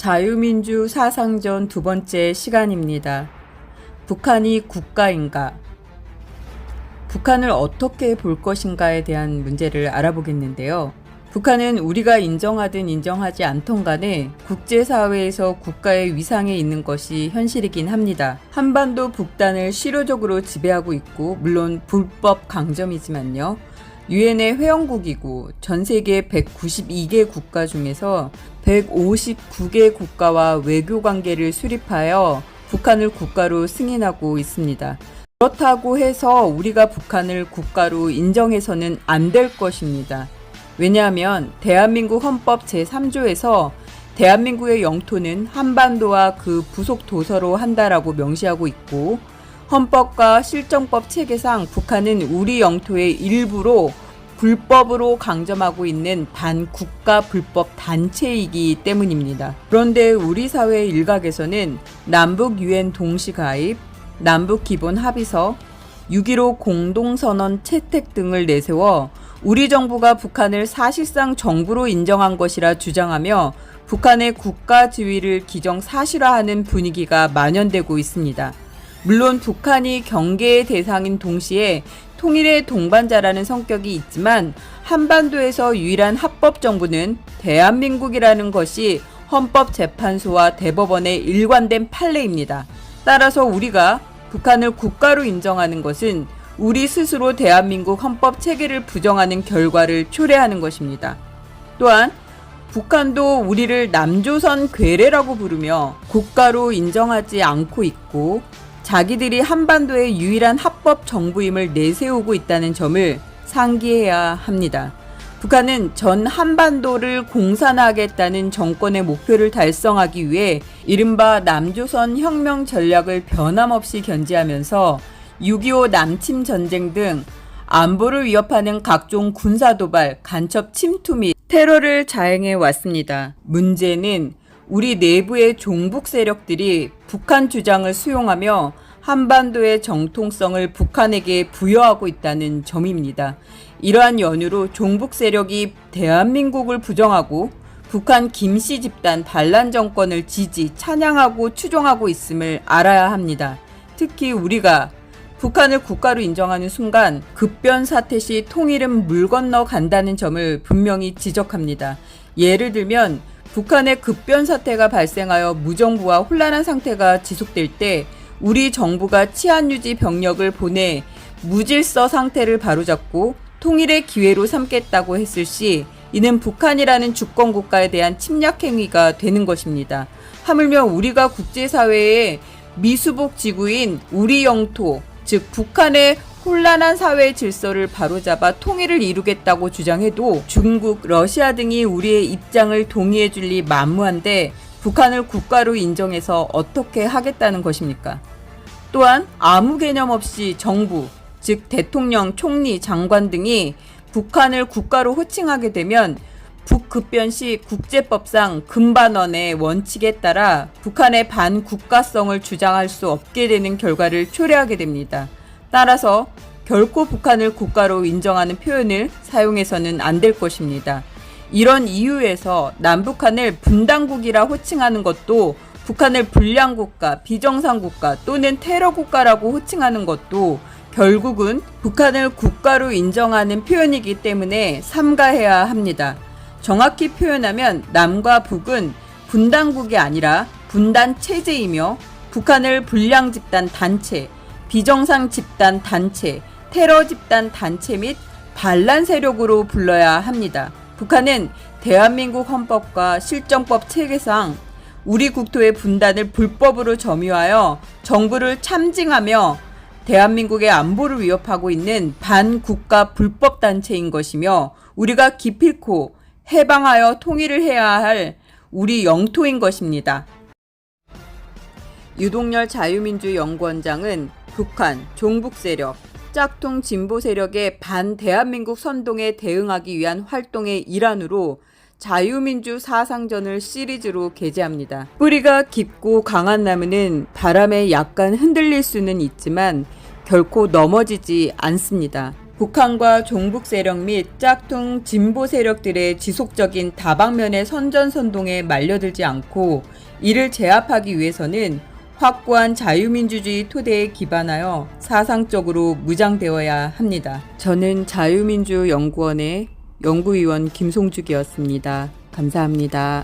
자유민주 사상전 두 번째 시간입니다. 북한이 국가인가? 북한을 어떻게 볼 것인가에 대한 문제를 알아보겠는데요. 북한은 우리가 인정하든 인정하지 않던 간에 국제사회에서 국가의 위상에 있는 것이 현실이긴 합니다. 한반도 북단을 실효적으로 지배하고 있고, 물론 불법 강점이지만요. 유엔의 회원국이고 전 세계 192개 국가 중에서 159개 국가와 외교 관계를 수립하여 북한을 국가로 승인하고 있습니다. 그렇다고 해서 우리가 북한을 국가로 인정해서는 안 될 것입니다. 왜냐하면 대한민국 헌법 제3조에서 대한민국의 영토는 한반도와 그 부속 도서로 한다라고 명시하고 있고, 헌법과 실정법 체계상 북한은 우리 영토의 일부로 불법으로 강점하고 있는 반국가 불법 단체이기 때문입니다. 그런데 우리 사회 일각에서는 남북 유엔 동시 가입, 남북 기본 합의서, 6.15 공동선언 채택 등을 내세워 우리 정부가 북한을 사실상 정부로 인정한 것이라 주장하며 북한의 국가 지위를 기정사실화하는 분위기가 만연되고 있습니다. 물론 북한이 경계의 대상인 동시에 통일의 동반자라는 성격이 있지만 한반도에서 유일한 합법 정부는 대한민국이라는 것이 헌법재판소와 대법원의 일관된 판례입니다. 따라서 우리가 북한을 국가로 인정하는 것은 우리 스스로 대한민국 헌법 체계를 부정하는 결과를 초래하는 것입니다. 또한 북한도 우리를 남조선 괴뢰라고 부르며 국가로 인정하지 않고 있고, 자기들이 한반도의 유일한 합법 정부임을 내세우고 있다는 점을 상기해야 합니다. 북한은 전 한반도를 공산화하겠다는 정권의 목표를 달성하기 위해 이른바 남조선 혁명 전략을 변함없이 견지하면서 6.25 남침 전쟁 등 안보를 위협하는 각종 군사도발, 간첩 침투 및 테러를 자행해 왔습니다. 문제는 우리 내부의 종북 세력들이 북한 주장을 수용하며 한반도의 정통성을 북한에게 부여하고 있다는 점입니다. 이러한 연유로 종북 세력이 대한민국을 부정하고 북한 김씨 집단 반란 정권을 지지, 찬양하고 추종하고 있음을 알아야 합니다. 특히 우리가 북한을 국가로 인정하는 순간 급변 사태 시 통일은 물 건너 간다는 점을 분명히 지적합니다. 예를 들면 북한의 급변 사태가 발생하여 무정부와 혼란한 상태가 지속될 때 우리 정부가 치안 유지 병력을 보내 무질서 상태를 바로잡고 통일의 기회로 삼겠다고 했을 시 이는 북한이라는 주권 국가에 대한 침략 행위가 되는 것입니다. 하물며 우리가 국제사회의 미수복 지구인 우리 영토, 즉 북한의 혼란한 사회 질서를 바로잡아 통일을 이루겠다고 주장해도 중국, 러시아 등이 우리의 입장을 동의해줄 리 만무한데 북한을 국가로 인정해서 어떻게 하겠다는 것입니까? 또한 아무 개념 없이 정부, 즉 대통령, 총리, 장관 등이 북한을 국가로 호칭하게 되면 북급변 시 국제법상 금반원의 원칙에 따라 북한의 반국가성을 주장할 수 없게 되는 결과를 초래하게 됩니다. 따라서 결코 북한을 국가로 인정하는 표현을 사용해서는 안 될 것입니다. 이런 이유에서 남북한을 분단국이라 호칭하는 것도, 북한을 불량국가, 비정상국가 또는 테러국가라고 호칭하는 것도 결국은 북한을 국가로 인정하는 표현이기 때문에 삼가해야 합니다. 정확히 표현하면 남과 북은 분단국이 아니라 분단체제이며 북한을 불량 집단 단체, 비정상 집단 단체, 테러 집단 단체 및 반란 세력으로 불러야 합니다. 북한은 대한민국 헌법과 실정법 체계상 우리 국토의 분단을 불법으로 점유하여 정부를 참징하며 대한민국의 안보를 위협하고 있는 반국가 불법 단체인 것이며 우리가 기필코 해방하여 통일을 해야 할 우리 영토인 것입니다. 유동열 자유민주연구원장은 북한, 종북 세력, 짝퉁 진보 세력의 반대한민국 선동에 대응하기 위한 활동의 일환으로 자유민주 사상전을 시리즈로 게재합니다. 뿌리가 깊고 강한 나무는 바람에 약간 흔들릴 수는 있지만 결코 넘어지지 않습니다. 북한과 종북 세력 및 짝퉁 진보 세력들의 지속적인 다방면의 선전선동에 말려들지 않고 이를 제압하기 위해서는 확고한 자유민주주의 토대에 기반하여 사상적으로 무장되어야 합니다. 저는 자유민주연구원의 연구위원 김송죽이었습니다. 감사합니다.